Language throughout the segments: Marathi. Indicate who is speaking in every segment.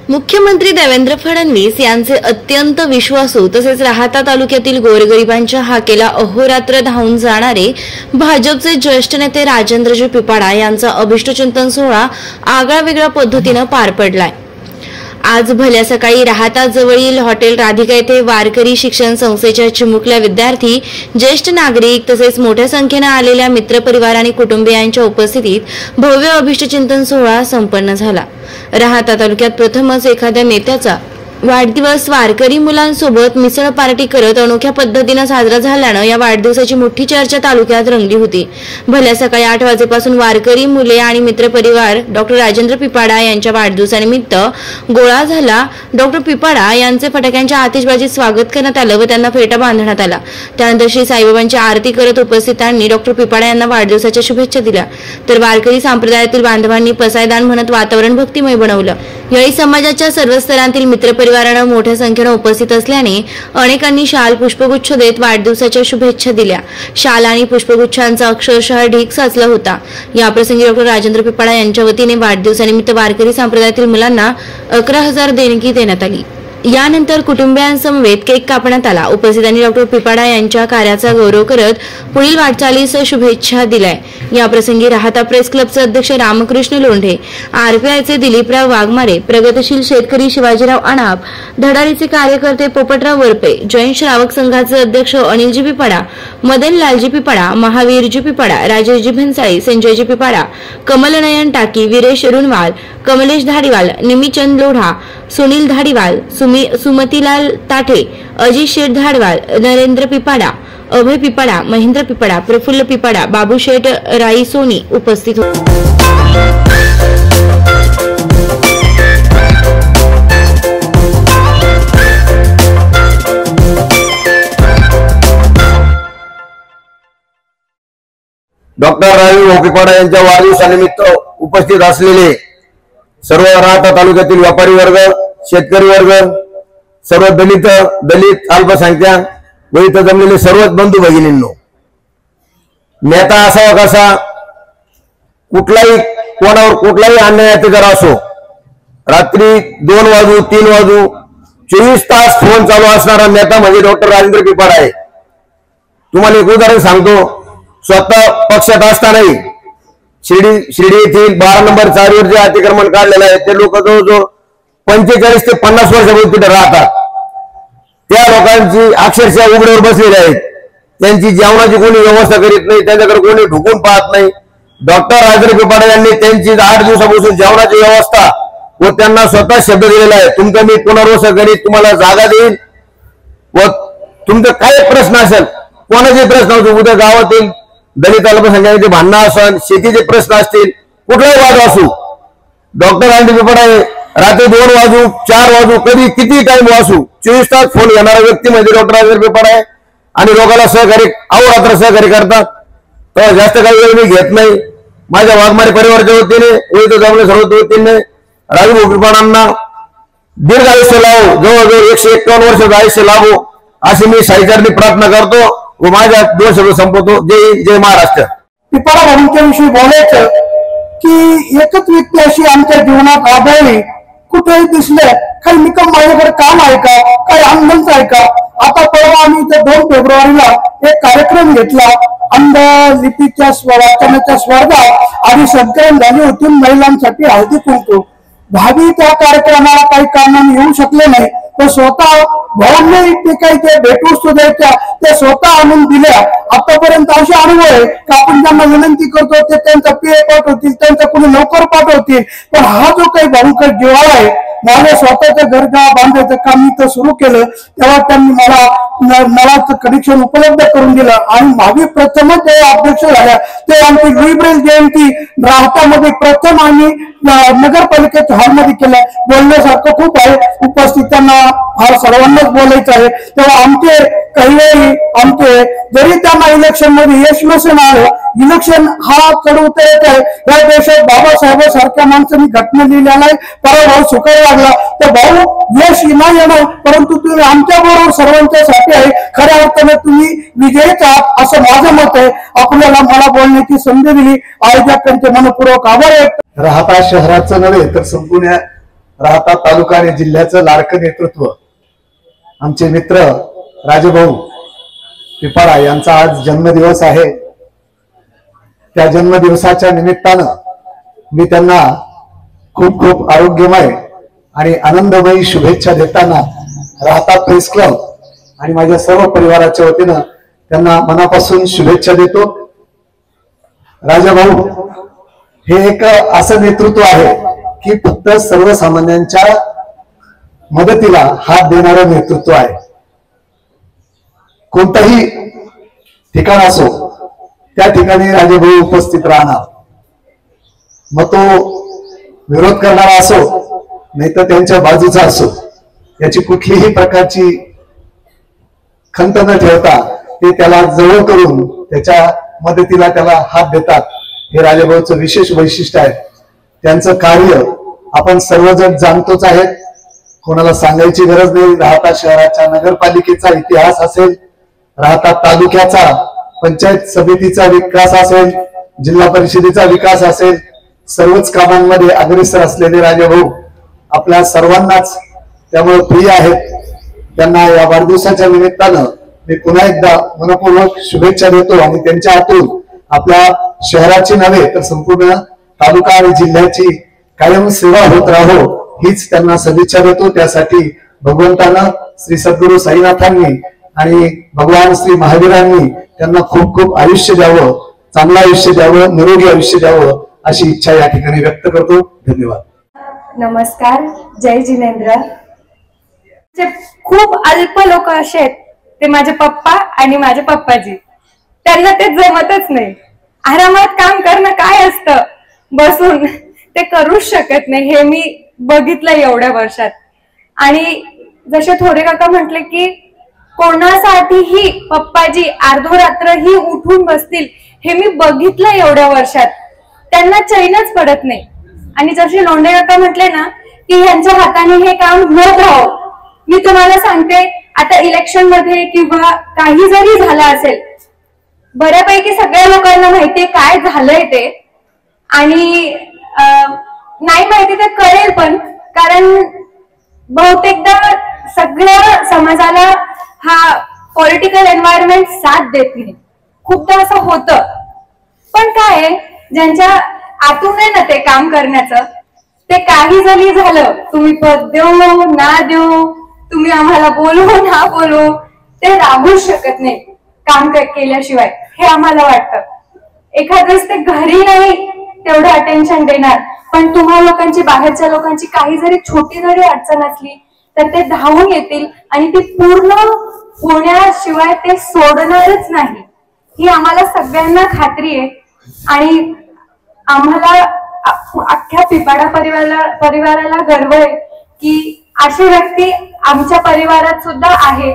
Speaker 1: मुख्यमंत्री देवेंद्र फडणवीस यांचे अत्यंत विश्वासू तसेच राहाता तालुक्यातील गोरगरिबांच्या हाकेला अहोरात्र धावून जाणारे भाजपचे ज्येष्ठ नेते राजेंद्रजी पिपाडा यांचा अभिष्टचिंतन सोहळा आगळ्यावेगळ्या पद्धतीने पार पडलाय। आज भल्या सकाळी राहाता जवळील हॉटेल राधिका येथे वारकरी शिक्षण संस्थेच्या चिमुकल्या विद्यार्थी, ज्येष्ठ नागरिक तसेच मोठ्या संख्येने आलेल्या मित्रपरिवार आणि कुटुंबियांच्या उपस्थितीत भव्य अभिष्टचिंतन सोहळा संपन्न झाला। राहाता तालुक्यात प्रथमच एखाद्या नेत्याचा वाढदिवस वारकरी मुलांसोबत मिसळ पार्टी करत अनोख्या पद्धतीने साजरा झाल्यानं या वाढदिवसाची मोठी चर्चा तालुक्यात रंगली होती। भल्या सकाळी 8 वाजेपासून वारकरी मुले आणि मित्रपरिवार डॉक्टर राजेंद्र पिपाडा यांच्या वाढदिवसानिमित्त गोळा झाला। डॉक्टर पिपाडा यांचे फटाक्यांच्या आतिषबाजीत स्वागत करण्यात आलं व त्यांना फेटा बांधण्यात आला। त्यानंतर श्री साईबाबांची आरती करत उपस्थितांनी डॉक्टर पिपाडा यांना वाढदिवसाच्या शुभेच्छा दिल्या। तर वारकरी संप्रदायातील बांधवांनी पसायदान म्हणत वातावरण भक्तिमय बनवलं। यावेळी समाजाच्या सर्व स्तरांतील मित्रपरिवारांना मोठ्या संख्येने उपस्थित असल्याने अनेकांनी शाल पुष्पगुच्छ देत वाढदिवसाच्या शुभेच्छा दिल्या। शाल आणि पुष्पगुच्छांचा अक्षरशः ढीग साचला होता। या प्रसंगी डॉक्टर राजेंद्र पिपाडा यांच्या वतीने वाढदिवसानिमित्त वारकरी संप्रदायातील मुलांना 11,000 देणगी देण्यात आली। यानंतर कुटुंबियांसमवेत केक कापण्यात आला। उपस्थितांनी डॉक्टर पिपाडा यांच्या कार्याचा गौरव करत पुढील वाटचालीस शुभेच्छा दिल्या। या प्रसंगी राहाता प्रेस क्लबचे अध्यक्ष रामकृष्ण लोंढे, आरपीआयचे दिलीपराव वाघमारे, प्रगतशील शेतकरी शिवाजीराव अनाप, धडाडीचे कार्यकर्ते पोपटराव वरपे, जैन श्रावक संघाचे अध्यक्ष अनिलजी पिपाडा, मदनलालजी पिपाडा, महावीरजी पिपाडा, राजेशजी भन्साळी, संजयजी पिपाडा, कमलनयन टाकी, वीरेश रुणवाल, कमलेश धाडीवाल, निमीचंद लोढा, सुनील धाडीवाल, सुमतीलाल ताठे, अजित शेठ धाडवाल, नरेंद्र पिपाडा, अभय पिपाडा, महेंद्र पिपाडा, प्रफुल्ल पिपाडा, बाबू शेठ राईसोनी उपस्थित होते।
Speaker 2: डॉक्टर राजेंद्र पिपाडा यांच्या वाढदिवसानिमित्त उपस्थित असलेले सर्व राहाता तालुक्यातील व्यापारी वर्ग, शेतकरी वर्ग, सर्व दलित अल्पसंख्याक व इथं जमलेले सर्वच बंधू भगिनींनो, नेता असावा कसा, कोणावर कुठलाही अन्याय अत्याचार असो, रात्री 2 वाजू 3 वाजू 24 तास फोन चालू असणारा नेता म्हणजे डॉक्टर राजेंद्र पिपाडा आहे। तुम्हाला एक उदाहरण सांगतो। स्वतः पक्षात असतानाही शिर्डी येथील 12 नंबर चारीवर जे अतिक्रमण काढलेलं आहे ते लोक जवळजवळ 45 ते 50 वर्षापूर्वी तिथे राहतात। त्या लोकांची अक्षरशः उघड्यावर बसलेले आहेत। त्यांची जेवणाची कोणी व्यवस्था करीत नाही, त्यांच्याकडे कोणी ढुकून पाहत नाही। डॉक्टर राजेंद्र पिपाडा यांनी त्यांची 8 दिवसापासून जेवणाची व्यवस्था व त्यांना स्वतः शब्द दिलेला आहे, तुमचं मी पुनर्वसन करीत, तुम्हाला जागा देईल व तुमचं काय प्रश्न असेल, कोणाचे प्रश्न असो, उद्या गावातील दलित अल्पसंख्याकांचे भांडणं असेल, शेतीचे प्रश्न असतील, कुठलाही वाद असू, डॉक्टर राजेंद्र पिपाडा रात्री 2 वाजू 4 वाजू कधी किती टाइम वाजू 24 तास फोन घेणारा व्यक्ती म्हणजे डॉक्टर राजेंद्र पिपाडा आहे। आणि लोकांना सहकार्य अहोरात्र सहकार्य करतात। तर जास्त काही वेळ मी घेत नाही। माझ्या वाघमारे परिवाराच्या वतीने व इथं जमले सर्व वतीने राजेंद्र पिपाडांना दीर्घ आयुष्य लावो, जवळजवळ 151 वर्षाचं आयुष्य लाभो अशी मी साईचरणी प्रार्थना करतो व माझ्या 2 शब्द संपवतो। जय महाराष्ट्र।
Speaker 3: पिपाडा भाऊंच्याविषयी बोलायचं की एकच व्यक्ती अशी आमच्या जीवनात आढळली, कुठेही दिसले, काही निकम माझ्याकडे काम आहे का, काही आंदोलन आहे का। आता परवा आम्ही इथे 2 फेब्रुवारीला एक कार्यक्रम घेतला, अंध लिपीच्या वाचनाच्या स्पर्धा आणि संकलन झाली होती महिलांसाठी हळदी कुंकू। भावी त्या कार्यक्रमाला काही कारणाने येऊ शकले नाही, तर स्वतः भाऊंनी ते काही ते भेटवस्तू द्यायच्या ते स्वतः आणून दिल्या। आतापर्यंत असे अनुभव आहे की आपण त्यांना विनंती करतो ते त्यांचा पे पाठवतील, त्यांचा कोणी नोकर पाठवतील, पण हा जो काही भाऊंकर जिव्हाळा आहे, माझ्या स्वतःचं घर बांधायचं काम मी तर सुरू केलं तेव्हा त्यांनी मला नळाचं कनेक्शन उपलब्ध करून दिलं आणि भावी प्रथमच ते अध्यक्ष झाल्या। ते आमची लुईब्रेल जयंती राहतामध्ये प्रथम आम्ही नगरपालिकेच्या हॉलमध्ये केलं। बोलण्यासारखं खूप आहे, उपस्थित त्यांना फार सर्वांनाच बोलायचं आहे। तेव्हा आमचे काही जरी त्यांना इलेक्शन मध्ये यश नसेल आलं, इलेक्शन हा चढ उतरत आहे। या देशात बाबासाहेबांसारख्या माणसांनी घटना लिहिलेला आहे, पराभव सुखायला लागला तर भाऊ यश नाही येणार, परंतु तुम्ही आमच्या बरोबर सर्वांच्यासाठी आहे, खऱ्या अर्थाने तुम्ही विजयीच आहात असं माझं मत आहे। आपल्याला मला बोलण्याची संधी दिली, आयोजकांचे मनपूर्वक आभार आहे।
Speaker 4: राहाता शहराचं नव्हे तर संपूर्ण
Speaker 3: राहता तालुका आणि जिल्ह्याचं लाडकं नेतृत्व आमचे मित्र राजभाऊ पिपाडा यांचा आज जन्मदिवस आहे। त्या जन्मदिवसाच्या निमित्तानं मी त्यांना खूप खूप आरोग्यमय आणि आनंदमयी शुभेच्छा देताना राहता प्रेस क्लब आणि माझ्या सर्व परिवाराच्या वतीनं त्यांना मनापासून शुभेच्छा देतो। राजाभाऊ हे एक असं नेतृत्व आहे की फक्त सर्वसामान्यांच्या मदतीला हात देणारं नेतृत्व आहे। कोणतंही ठिकाण असो त्या ठिकाणी राजाभाऊ उपस्थित राहणार, मग तो विरोध करणारा असो नाही तर त्यांच्या बाजूचा असो, याची कुठलीही प्रकारची खंत न ठेवता ते त्याला जवळ करून त्याच्या मदतीला त्याला हात देतात। हे राजाभाऊचं विशेष वैशिष्ट्य आहे। त्यांचं कार्य आपण सर्वजण जाणतोच आहेत, कोणाला सांगायची गरज नाही। राहता शहराच्या नगरपालिकेचा इतिहास असेल, राहता तालुक्याचा पंचायत समितीचा विकास असेल, जिल्हा परिषदेचा विकास असेल, सर्वच कामांमध्ये अग्रेसर असलेले राजाभाऊ आपल्या सर्वांनाच त्यामुळे प्रिय आहेत। त्यांना या वाढदिवसाच्या निमित्तानं मी पुन्हा एकदा मनपूर्वक शुभेच्छा देतो आणि त्यांच्या हातून आपल्या शहराची नव्हे तर संपूर्ण तालुका आणि जिल्ह्याची कायम सेवा होत राहो हीच त्यांना सदिच्छा देतो। त्यासाठी भगवंतानं श्री सद्गुरू साईनाथांनी आणि भगवान श्री महावीरांनी त्यांना खूप खूप आयुष्य द्यावं, चांगलं आयुष्य द्यावं, निरोगी आयुष्य द्यावं अशी इच्छा या ठिकाणी व्यक्त करतो। धन्यवाद।
Speaker 4: नमस्कार, जय जिनेंद्र। जे खूप अल्प लोक असे आहेत ते माझे पप्पा आणि माझे पप्पाजी, त्यांना ते जमतच नाही। आरामात काम करणं काय असतं, बसून ते करूच शकत नाही, हे मी बघितलं एवढ्या वर्षात। आणि जसे थोडे काका म्हटले की कोणासाठीही पप्पाजी अर्धरात्रही उठून बसतील, हे मी बघितलं एवढ्या वर्षात। त्यांना चैनच पडत नाही। आणि जसे लोंढे काका म्हटले ना की यांच्या हाताने हे काम होत राहो, मी तुम्हाला सांगते आता इलेक्शन मध्ये किंवा काही जरी झालं असेल, बऱ्यापैकी सगळ्या लोकांना माहितीये काय झालंय ते, आणि नाही माहिती तर कळेल पण, कारण बहुतेकदा सगळ्या समाजाला हा पॉलिटिकल एन्व्हायरमेंट साथ देत नाही। खूपदा असं होतं, पण काय ज्यांच्या आतून आहे ना ते काम करण्याचं, ते काही जरी झालं, तुम्ही पद देऊ ना देऊ, तुम्ही आम्हाला बोलवू ना बोलवू, ते राहूच शकत नाही काम केल्याशिवाय, हे आम्हाला वाटतं। एखादंच ते घरी नाही तेवढं अटेन्शन देणार, पण तुम्हा लोकांची, बाहेरच्या लोकांची काही जरी छोटी जरी अडचण असली तर ते धावून येतील आणि ती पूर्ण होण्याशिवाय ते सोडणारच नाही, ही आम्हाला सगळ्यांना खात्री आहे। आणि आम्हाला अख्ख्या पिपाडा परिवाराला गर्व आहे की अशी व्यक्ती आमच्या परिवारात सुद्धा आहे।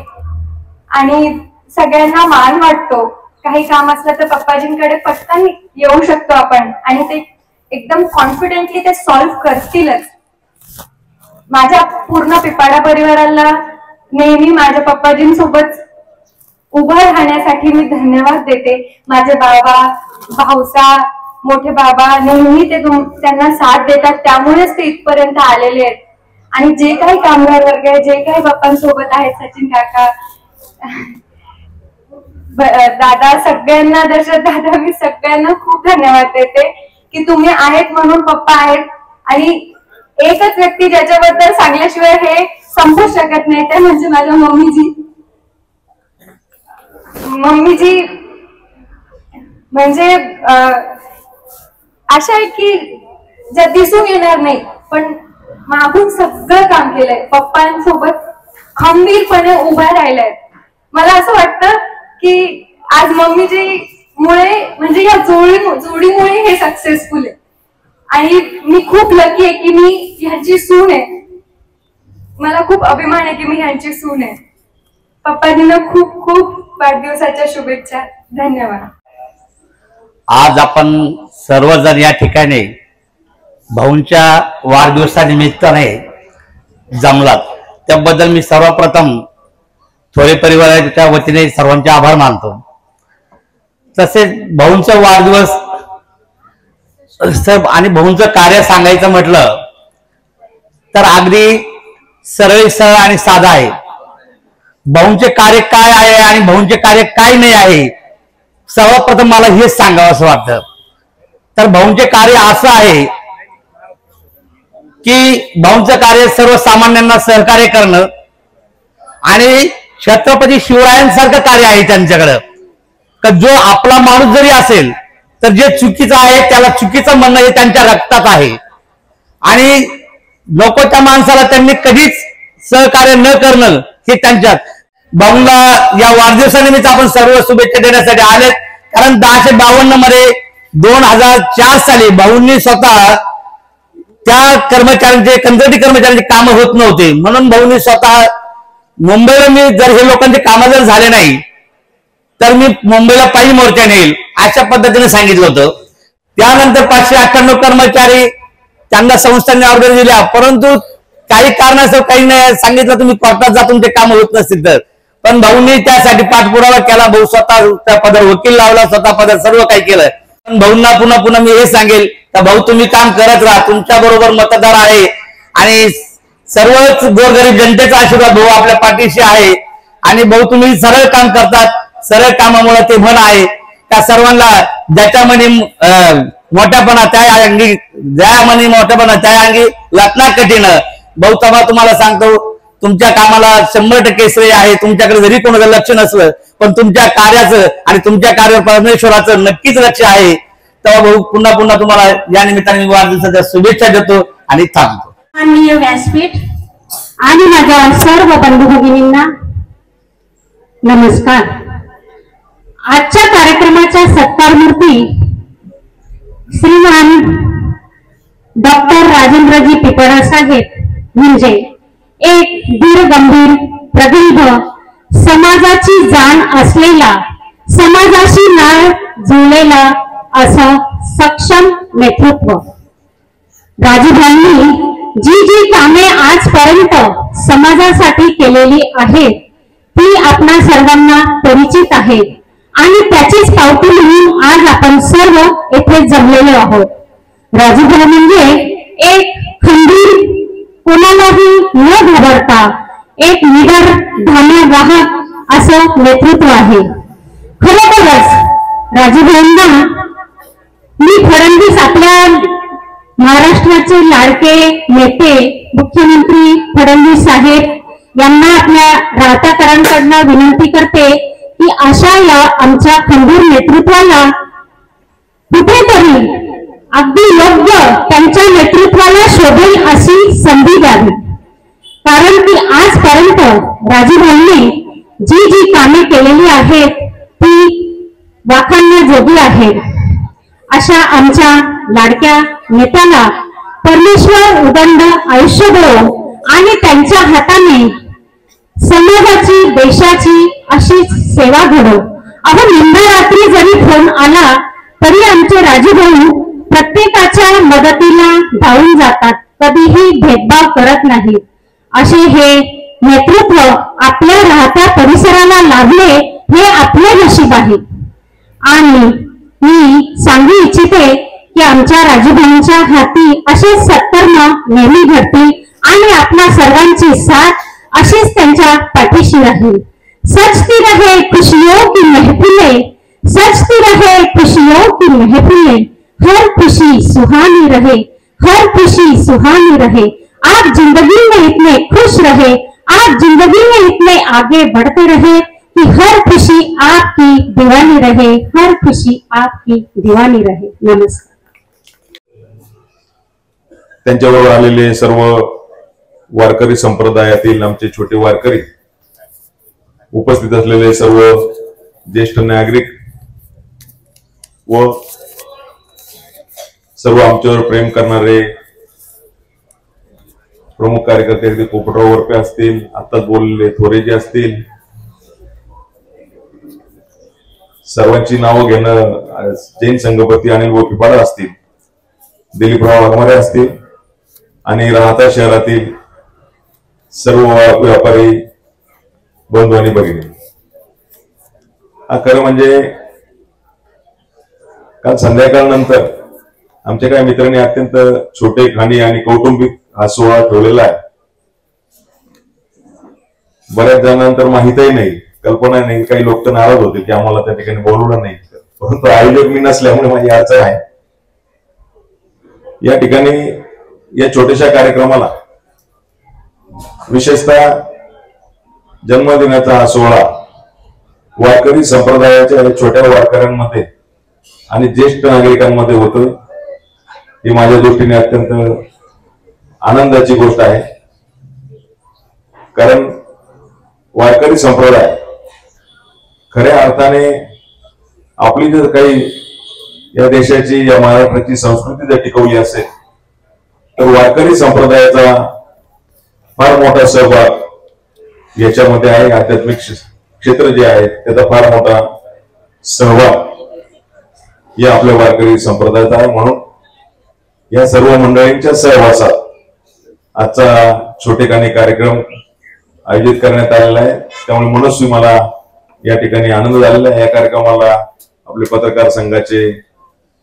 Speaker 4: आणि सगळ्यांना मान वाटतो, काही काम असलं तर पप्पाजींकडे पटकन येऊ शकतो आपण, आणि ते एकदम कॉन्फिडेंटली ते सॉल्व्ह करतीलच। माझ्या पूर्ण पिपाडा परिवाराला नेहमी माझ्या पप्पाजींसोबत उभं राहण्यासाठी मी धन्यवाद देते। माझे बाबा, भाऊसा, मोठे बाबा नेहमी ते त्यांना साथ देतात, त्यामुळेच ते इथपर्यंत आलेले आहेत। आणि जे काही कामगार वर्ग आहे, जे काही बाप्पांसोबत आहेत, सचिन काका, दादा, सगळ्यांना, दर्शक दादा, मी सगळ्यांना खूप धन्यवाद देते की तुम्ही आहेत म्हणून पप्पा आहेत। आणि एकच व्यक्ती ज्याच्याबद्दल सांगल्याशिवाय हे संपू शकत नाही ते म्हणजे माझ्या मम्मीजी। मम्मीजी म्हणजे अशा आहे की ज्या दिसून येणार नाही, पण मागून सगळं काम केलंय, पप्पांसोबत खंबीरपणे उभा राहिलाय। मला असं वाटतं की आज मम्मीजी मुळे, म्हणजे या जोडीमुळे हे सक्सेसफुल आहे। आणि मी खूप लकी आहे की मी ह्यांची सून आहे, मला खूप अभिमान आहे की मी ह्यांची सून आहे। पप्पाजींना खूप खूप वाढदिवसाच्या शुभेच्छा, धन्यवाद।
Speaker 5: आज आपण सर्वजण या ठिकाणी भाऊंच्या वाढदिवसानिमित्ताने जमलात, त्याबद्दल मी सर्वप्रथम थोडे परिवाराच्या वतीने सर्वांचे आभार मानतो। तसेच भाऊंचा वाढदिवस आणि भाऊंचं कार्य सांगायचं म्हटलं तर अगदी सरळ आणि साधा आहे. भाऊंचे कार्य काय आहे आणि भाऊंचे कार्य काय नाही आहे, सर्वप्रथम मला हेच सांगावं असं वाटतं. तर भाऊंचे कार्य असं आहे की भाऊंचं कार्य सर्वसामान्यांना सहकार्य करणं आणि छत्रपती शिवरायांसारखं कार्य आहे त्यांच्याकडं. का जो आपला माणूस जरी असेल तर जे चुकीचं आहे त्याला चुकीचं म्हणणं हे त्यांच्या रक्तात आहे. आणि नको त्या माणसाला त्यांनी कधीच सहकार्य न करणं हे त्यांच्यात. भाऊंना या वाढदिवसानिमित्त आपण सर्व शुभेच्छा देण्यासाठी आलेत. कारण 1052 मध्ये 2004 साली भाऊंनी स्वतः त्या कर्मचाऱ्यांचे कंत्राटी कर्मचाऱ्यांचे कामं होत नव्हते म्हणून भाऊंनी स्वतः मुंबईला मी जर हे लोकांचे कामं जर झाले नाही तर मी मुंबईला पायी मोर्चाने येईल अशा पद्धतीने सांगितलं होतं. त्यानंतर 598 कर्मचारी त्यांना संस्थांनी ऑर्डर दिल्या, परंतु काही कारणास्तव काही नाही सांगितलं तुम्ही कोर्टात जा तुमचे काम होत नसतील तर. पण भाऊंनी त्यासाठी पाठपुरावा केला. भाऊ स्वतः त्या पदावर वकील लावला, स्वतः पदावर सर्व काही केलं. पण भाऊंना पुन्हा मी हे सांगेल तर भाऊ तुम्ही काम करत राहा, तुमच्या बरोबर मतदार आहे आणि सर्वच गोरगरीब जनतेचा आशीर्वाद भाऊ आपल्या पाठीशी आहे. आणि भाऊ तुम्ही सरळ काम करतात, सरळ कामामुळे ते म्हण आहे त्या सर्वांना ज्याच्या मनी मोठ्यापणा त्या अंगी, ज्या मनी मोठ्यापणा त्या अंगी लटणार कठीण. भाऊ तबा तुम्हाला सांगतो तुमच्या कामाला 100% श्रेय आहे. तुमच्याकडे जरी कोणाचं लक्ष नसलं पण तुमच्या कार्याचं आणि तुमच्या कार्यावर परमेश्वराचं नक्कीच लक्ष आहे. तेव्हा भाऊ पुन्हा तुम्हाला या निमित्ताने वाढदिवसाच्या शुभेच्छा देतो आणि थांबतो.
Speaker 6: माननीय व्यासपीठ आणि माझ्या सर्व बंधू भगिनींना नमस्कार. आजच्या कार्यक्रमाच्या सत्कार मूर्ती श्रीमान डॉक्टर राजेंद्रजी पिपळा साहेब म्हणजे एक धीरगंभीर प्रगल्भ समाजाची जाण असलेला, समाजाशी नाळ जुळलेला असं सक्षम नेतृत्व. राजूभाईंनी जी कामे आजपर्यंत समाजासाठी केलेली आहेत ती आपणा सर्वांना परिचित आहेत आणि त्याचीच पावती म्हणून आज आपण सर्व येथे जमलेलो आहोत. राजूभाई म्हणजे एक खंबीर, कोणालाही न घाबरता एक निडर धान्य वाहक असं नेतृत्व आहे. खरोखरच राजूभाईंना मी फडणवीस आपल्या महाराष्ट्राचे लाडके नेते मुख्यमंत्री फडणवीस साहेब यांना आपल्या राहत्याकरांकडनं विनंती करते की अशा या आमच्या खंबीर नेतृत्वाला कुठेतरी अगदी योग्य त्यांच्या नेतृत्वाला शोभेल अशी संधी द्यावी. कारण की आजपर्यंत राजूभाईंनी जी कामे केलेली आहेत ती वाखाणण्याजोगी आहेत. अशा आमच्या लाडक्या नेत्याला परमेश्वर उदंड आयुष्य देवो आणि त्यांच्या हाताने समाजाची, देशाची अशीच सेवा घडो. अहो निंदरात्री जरी फोन आला तरी आमचे राजूभाऊ प्रत्येकाच्या मदतीला धावून जातात, कधीही भेदभाव करत नाहीत. असे हे नेतृत्व आपल्या राहत्या परिसराला लाभले हे आपले नशीब आहे. आणि मी सांगू इच्छिते की आमच्या राजूभाईंच्या हाती असे सत्कर्म नेहमी घडतील आणि आपल्या सर्वांची साथ अशीच त्यांच्या पाठीशी राहील. सजती रहे खुशियों की महफिलें, सजती रहे खुशियों की महफिलें, हर खुशी सुहानी रहे, हर खुशी सुहानी रहे. आप जिंदगी में इतने खुश रहे, आप जिंदगी में इतने आगे बढ़ते रहे कि हर खुशी आपकी दीवानी रहे, हर खुशी आपकी दीवानी रहे. नमस्कार.
Speaker 7: त्यांच्याबरोबर आलेले सर्व वारकरी संप्रदायातील आमचे छोटे वारकरी, उपस्थित असलेले सर्व ज्येष्ठ नागरिक व सर्व आमच्यावर प्रेम करणारे प्रमुख कार्यकर्ते, अगदी पोपटराव वरपे असतील, आताच बोललेले थोरेजी असतील, सर्वांची नावं घेणं, जैन संघपती अनिल पिपाडा असतील, दिलीपराव वाघमारे असतील आणि राहता शहरातील सर्व व्यापारी बंधू आणि भगिनी. हा खरं म्हणजे काल संध्याकाळनंतर आमच्या काही मित्रांनी अत्यंत छोटे खाणी आणि कौटुंबिक हा सोहळा ठेवलेला आहे. बऱ्याच जणांतर माहितही नाही, कल्पना नाही. काही लोक तर नाराज होतील की आम्हाला त्या ठिकाणी बोलवलं नाही, परंतु आयोजक मी नसल्यामुळे माझी अडचण आहे. या ठिकाणी या छोट्याशा कार्यक्रमाला विशेषतः जन्मदिनाचा हा सोहळा वारकरी संप्रदायाच्या छोट्या वारकऱ्यांमध्ये आणि ज्येष्ठ नागरिकांमध्ये होतोय, ही माझ्या दृष्टीने अत्यंत आनंदाची गोष्ट आहे. कारण वारकरी संप्रदाय खऱ्या अर्थाने आपली जर काही या देशाची, या महाराष्ट्राची संस्कृती जर टिकवली असेल तर वारकरी संप्रदायाचा फार मोठा सहभाग याच्यामध्ये आहे. आध्यात्मिक क्षेत्र जे आहे त्याचा फार मोठा सहभाग या आपल्या वारकरी संप्रदायात आहे. म्हणून या सर्व मंडळींच्या सहवासात आजचा छोटेखानी कार्यक्रम आयोजित करण्यात आलेला आहे. त्यामुळे मनस्वी मला या ठिकाणी आनंद झालेला आहे. या कार्यक्रमाला आपले पत्रकार संघाचे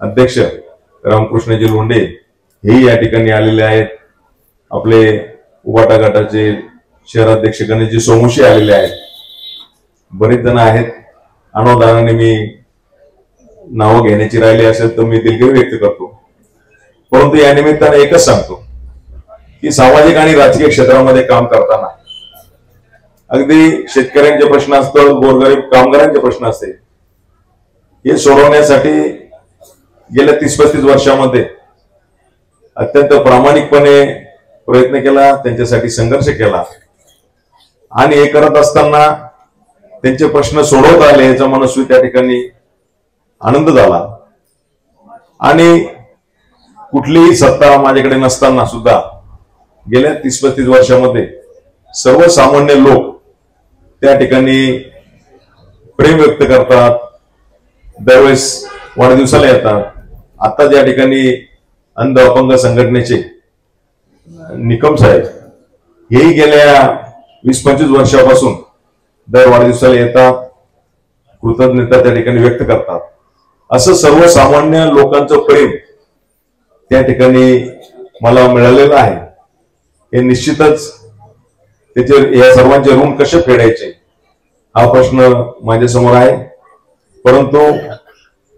Speaker 7: अध्यक्ष रामकृष्णजी लोंढे हेही या ठिकाणी आलेले आहेत. आपले उबाटा गटाचे शहराध्यक्ष गणेशजी सोमुशी आलेले आहेत. बरेच जण आहेत. अनावधानाने मी नावं घेण्याची राहिली असेल तर मी दिलगिरी व्यक्त करतो. परंतु या निमित्ताने एकच सांगतो की सामाजिक आणि राजकीय क्षेत्रामध्ये काम करताना अगदी शेतकऱ्यांचे प्रश्न असतात, गोरगरीब कामगारांचे प्रश्न असते, हे सोडवण्यासाठी गेल्या 30-35 वर्षामध्ये अत्यंत प्रामाणिकपणे प्रयत्न केला, त्यांच्यासाठी संघर्ष केला आणि हे करत असताना त्यांचे प्रश्न सोडवत आले याचा मनस्वी त्या ठिकाणी आनंद झाला. आणि कुठलीही सत्ता माझ्याकडे नसताना सुद्धा गेल्या 30-35 वर्षामध्ये सर्वसामान्य लोक त्या ठिकाणी प्रेम व्यक्त करतात, दरवेळेस वाढदिवसाला येतात. आता ज्या ठिकाणी अंध अपंग संघटनेचे निकम साहेब हेही गेल्या 20-25 वर्षापासून दर वाढदिवसाला येतात, कृतज्ञता त्या ठिकाणी व्यक्त करतात. असं सर्वसामान्य लोकांचं प्रेम त्या ठिकाणी मला मिळालेलं आहे. हे निश्चितच त्याचे या सर्वांचे ऋण कसे फेडायचे हा प्रश्न माझ्यासमोर आहे. परंतु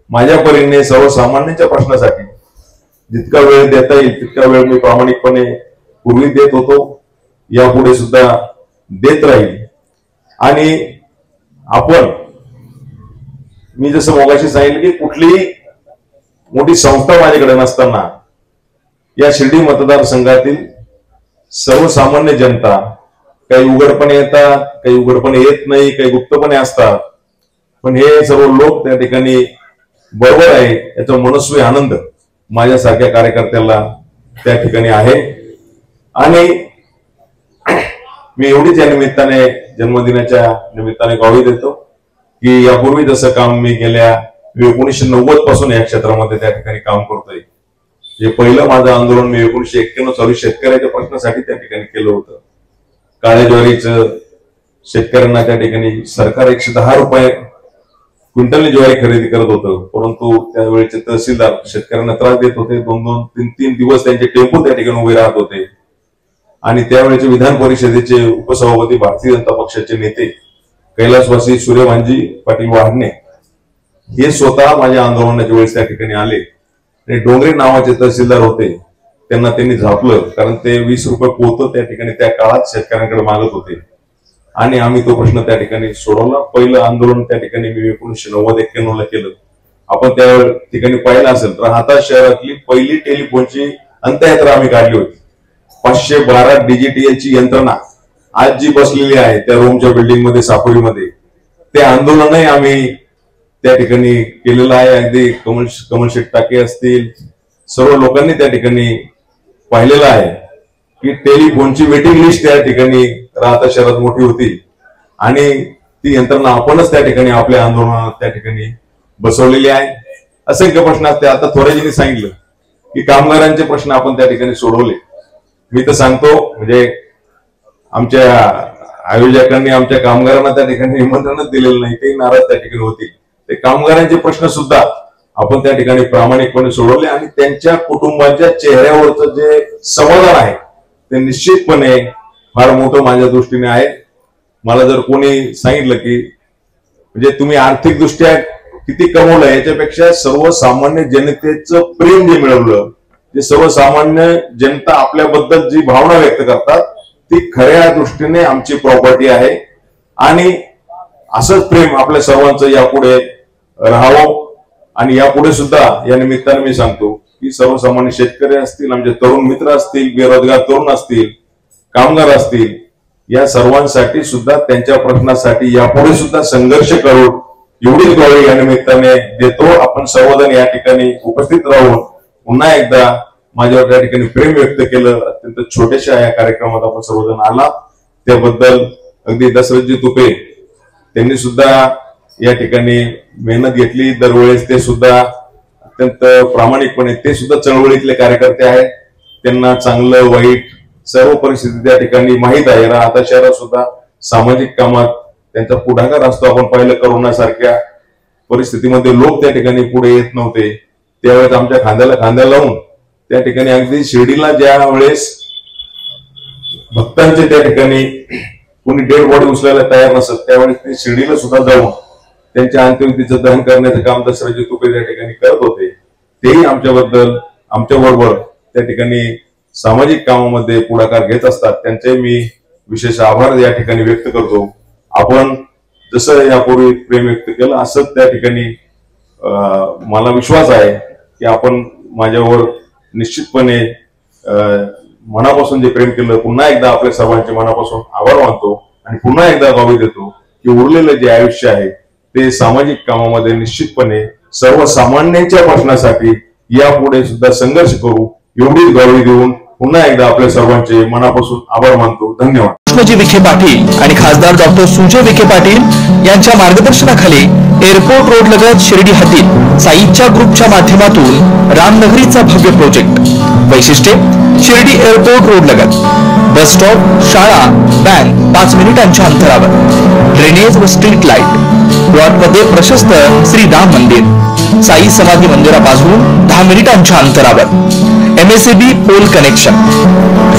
Speaker 7: माझ्या परीने सर्वसामान्यांच्या प्रश्नासाठी जितका वेळ देता येईल तितका वेळ मी प्रामाणिकपणे पूर्वी देत होतो, यापुढे सुद्धा देत राहील. आणि आपण, मी जसं मगाशी सांगितलं की कुठलीही मोठी संस्था माझ्याकडे नसताना या शिर्डी मतदारसंघातील सर्वसामान्य जनता, काही उघडपणे येतात, काही उघडपणे येत नाही, काही गुप्तपणे असतात, पण हे सर्व लोक त्या ठिकाणी बरोबर आहे याचा मनस्वी आनंद माझ्यासारख्या कार्यकर्त्याला त्या ठिकाणी आहे. आणि मी एवढीच या निमित्ताने, जन्मदिनाच्या निमित्ताने ग्वाही देतो की यापूर्वी जसं काम मी गेल्या 1990 पासून या क्षेत्रामध्ये त्या ठिकाणी काम करतोय. हे पहिलं माझं आंदोलन मी 1991 चालू शेतकऱ्याच्या प्रश्नासाठी त्या ठिकाणी केलं होतं. काळ्या ज्वारीचं शेतकऱ्यांना त्या ठिकाणी सरकार 110 रुपये क्विंटलने ज्वारी खरेदी करत होतं, परंतु त्यावेळेचे तहसीलदार शेतकऱ्यांना त्रास देत होते. 2-2, 3-3 दिवस त्यांचे टेम्पो त्या ठिकाणी उभे राहत होते. आणि त्यावेळेचे विधान परिषदेचे उपसभापती, भारतीय जनता पक्षाचे नेते कैलासवासी सूर्यभानजी पाटील वाहने हे स्वतः माझ्या आंदोलनाच्या वेळेस त्या ठिकाणी आले. आणि डोंगरे नावाचे तहसीलदार होते, त्यांना त्यांनी झापलं, कारण ते 20 रुपये पोतं त्या ठिकाणी त्या काळात शेतकऱ्यांकडे मागत होते. आणि आम्ही तो प्रश्न त्या ठिकाणी सोडवला. पहिलं आंदोलन त्या ठिकाणी मी 1990-91 ला केलं. आपण त्या ठिकाणी पाहिलं असेल तर हाता शहरातली पहिली टेलिफोनची अंत्ययात्रा आम्ही काढली होती. 512 डिजिटलची यंत्रणा आज जी बसलेली आहे त्या रोमच्या बिल्डिंग मध्ये, सापोरीमध्ये, ते आंदोलनही आम्ही त्या ठिकाणी केलेलं आहे. अगदी कमलशेठ टाके असतील, सर्व लोकांनी त्या ठिकाणी पाहिलेलं आहे की टेलिफोनची वेटिंग लिस्ट त्या ठिकाणी राहता शहरात मोठी होती आणि ती यंत्रणा आपणच त्या ठिकाणी आपल्या आंदोलनात त्या ठिकाणी बसवलेली आहे. असंख्य प्रश्न असते. आता थोराजींनी सांगितलं की कामगारांचे प्रश्न आपण त्या ठिकाणी सोडवले. मी तर सांगतो, म्हणजे आमच्या आयोजकांनी आमच्या कामगारांना त्या ठिकाणी निमंत्रणच दिलेलं नाही, ते नाराज त्या ठिकाणी होतील. ते कामगारांचे प्रश्न सुद्धा आपण त्या ठिकाणी प्रामाणिकपणे सोडवले आणि त्यांच्या कुटुंबाच्या चेहऱ्यावरचं जे समाधान आहे ते निश्चितपणे फार मोठं माझ्या दृष्टीने आहे. मला जर कोणी सांगितलं की म्हणजे तुम्ही आर्थिकदृष्ट्या किती कमवलं याच्यापेक्षा सर्वसामान्य जनतेचं प्रेम जे मिळवलं, जे सर्वसामान्य जनता आपल्याबद्दल जी भावना व्यक्त करतात ती खऱ्या दृष्टीने आमची प्रॉपर्टी आहे. आणि असंच प्रेम आपल्या सर्वांचं यापुढे राहावं. आणि यापुढे सुद्धा या निमित्ताने मी सांगतो की सर्वसामान्य शेतकरी असतील, आमचे तरुण मित्र असतील, बेरोजगार तरुण असतील, कामगार असतील, या सर्वांसाठी सुद्धा त्यांच्या प्रश्नासाठी यापुढे सुद्धा संघर्ष करू एवढीच ग्वाही या निमित्ताने देतो. आपण सर्वजण या ठिकाणी उपस्थित राहून पुन्हा एकदा माझ्यावर या ठिकाणी प्रेम व्यक्त केलं. अत्यंत छोट्याशा या कार्यक्रमात आपण सर्वजण आला त्याबद्दल अगदी दशरथजी तुपे त्यांनी सुद्धा या ठिकाणी मेहनत घेतली. दरवेळेस ते सुद्धा अत्यंत प्रामाणिकपणे, ते सुद्धा चळवळीतले कार्यकर्ते आहेत. त्यांना चांगलं वाईट सर्व परिस्थिती त्या ठिकाणी माहीत आहे. आता शहरात सुद्धा सामाजिक कामात त्यांचा पुढाकार असतो. आपण पाहिलं करोनासारख्या परिस्थितीमध्ये लोक त्या ठिकाणी पुढे येत नव्हते, त्यावेळेस आमच्या खांद्याला खांदा लावून त्या ठिकाणी अगदी शिर्डीला ज्या वेळेस भक्तांचे त्या ठिकाणी कोणी डेड बॉडी उचलायला तयार नसत त्यावेळेस ते शिर्डीला सुद्धा जाऊन त्यांच्या अंत्यविधीचं दहन करण्याचं काम दशरथजी तुपे त्या ठिकाणी करत होते. तेही आमच्याबरोबर त्या ठिकाणी सामाजिक कामामध्ये पुढाकार घेत असतात. त्यांचे मी विशेष आभार या ठिकाणी व्यक्त करतो. आपण जसं यापूर्वी प्रेम व्यक्त केलं असंच त्या ठिकाणी मला विश्वास आहे की आपण माझ्यावर निश्चितपणे मनापासून जे प्रेम केलं पुन्हा एकदा आपल्या सर्वांचे मनापासून आभार मानतो आणि पुन्हा एकदा ग्वाही देतो की उरलेलं जे आयुष्य आहे ते सामाजिक कामामध्ये निश्चितपणे सर्वसामान्यांच्या प्रश्नासाठी यापुढे सुद्धा संघर्ष करू एवढीच ग्वाही देऊन पुन्हा एकदा आपल्या सर्वांचे मनापासून आभार मानतो. धन्यवाद.
Speaker 8: कृष्णजी विखे पाटील आणि खासदार डॉक्टर सुजय विखे पाटील यांच्या मार्गदर्शनाखाली एअरपोर्ट रोड लगत शिर्डी हद्दीत साईच्या ग्रुपच्या माध्यमातून रामनगरीचा भव्य प्रोजेक्ट. वैशिष्ट्ये शिर्डी एअरपोर्ट रोड लगत बस स्टॉप, शाळा, बँक 5 मिनिटांच्या अंतरावर, ड्रेनेज व स्ट्रीट लाईट, प्लॉटमध्ये प्रशस्त श्री राम मंदिर, साई समाधी मंदिरापासून 10 मिनिटांच्या अंतरावर, MSAB पोल कनेक्शन,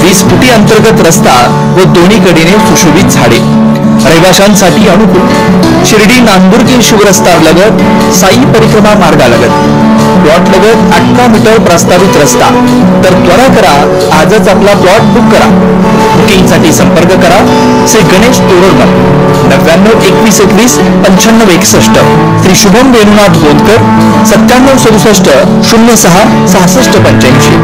Speaker 8: 20 फुटी अंतर्गत रस्ता व दोन्ही कडेने सुशोभित झाडे, रहिवाशांसाठी अनुकूल. शिर्डी नांदुर्गी शिवरस्ता लगत साई परिक्रमा मार्गालगत प्लॉट लगत 18 मीटर प्रस्तावित रस्ता. तर त्वरा करा, आजच आपला प्लॉट बुक करा. बुकिंगसाठी संपर्क करा श्री गणेश तोरडमल 99 21 21 95 61, श्री शुभम वेणुनाथ गोंदकर 97 67 06 66 85.